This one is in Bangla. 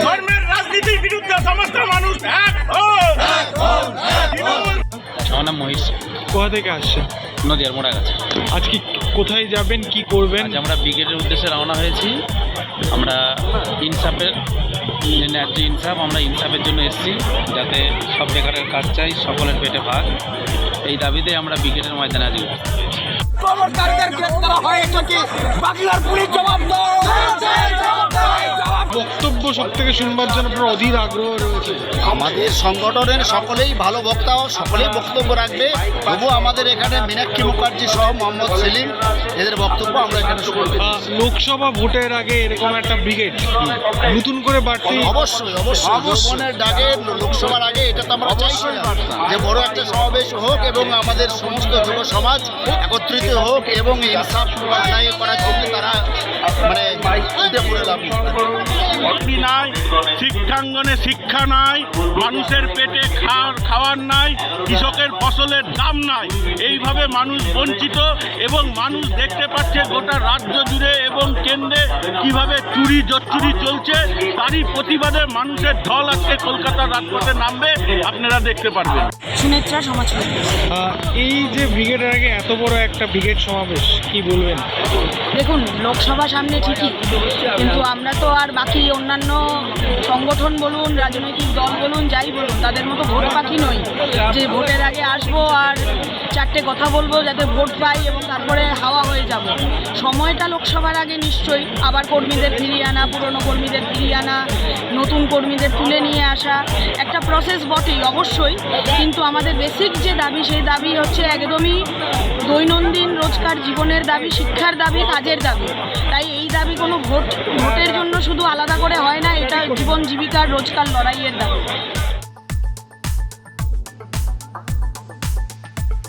ধর্মের রাজনীতির বিরুদ্ধে সমস্ত মানুষ এক হোক। আমার নাম মহিষ। কোথা থেকে আসছেন? নদীয়ার মোড়া গেছে। আজকে কোথায় যাবেন, কি করবেন? আজ আমরা ব্রিগেডের উদ্দেশ্যে রওনা হয়েছি। আমরা ইনসাফের যে ন্যায্য ইনসাফ, আমরা ইনসাফের জন্য এসেছি, যাতে সব বেকারের কাজ চাই, সকলের পেটে ভাগ, এই দাবিতে আমরা ব্রিগেডের ময়দানে আজকে বক্তব্য সব থেকে শুনবার জন্য আপনার অধীর আগ্রহ রয়েছে। আমাদের সংগঠনের সকলেই ভালো বক্তা, সকলেই বক্তব্য রাখবে। তবু আমাদের এখানে মীনাক্ষী মুখার্জি সহ মোহাম্মদ সেলিম, এদের বক্তব্য আমরা এখানে শুনবো। লোকসভা ভোটের আগে এরকম একটা ব্রিগেড নতুন করে বাড়তি অবশ্যই অবশ্যই যৌবনের ডাকে লোকসভার আগে এটা তো আমরা চাইছি যে বড় একটা সমাবেশ হোক এবং আমাদের সমস্ত যুব সমাজ একত্রিত হোক এবং ইনসাফ আদায় করার জন্য তারা মানে উঠে পড়ে লাভ চাকরি নাই, শিক্ষাঙ্গনে শিক্ষা নাই, মানুষের পেটে খাওয়ার নাই, কৃষকের ফসলের দাম নাই। এইভাবে মানুষ বঞ্চিত এবং মানুষ দেখতে পাচ্ছে গোটা রাজ্য জুড়ে এবং কেন্দ্রে কিভাবে চুরি জচ্চুরি চলছে। তারই প্রতিবাদে মানুষের ঢল আজকে কলকাতার রাজপথে নামবে, আপনারা দেখতে পারবেন। সুনেত্রা সমাজপতি। এই যে ব্রিগেডের আগে এত বড় একটা ব্রিগেড সমাবেশ, কি বলবেন? দেখুন, লোকসভা সামনে ঠিকই, কিন্তু আমরা তো আর বাকি অন্যান্য সংগঠন বলুন, রাজনৈতিক দল বলুন, যাই বলুন, তাদের মতো ভোট পাখি নই যে ভোটের আগে আসবো আর চারটে কথা বলবো যাতে ভোট পাই এবং তারপরে হাওয়া হয়ে যাব। সময়টা লোকসভার আগে নিশ্চয়ই আবার কর্মীদের ফিরিয়ে আনা, পুরনো কর্মীদের ফিরিয়ে আনা, নতুন কর্মীদের তুলে নিয়ে আসা একটা প্রসেস বটেই অবশ্যই, কিন্তু আমাদের বেসিক যে দাবি সেই দাবি হচ্ছে একদমই দৈনন্দিন রোজকার জীবনের দাবি, শিক্ষার দাবি, কাজের দাবি। তাই এই দাবি কোনো ভোটের জন্য শুধু আলাদা করে হয় না, এটা জীবন জীবিকার রোজকার লড়াইয়ের দাবি।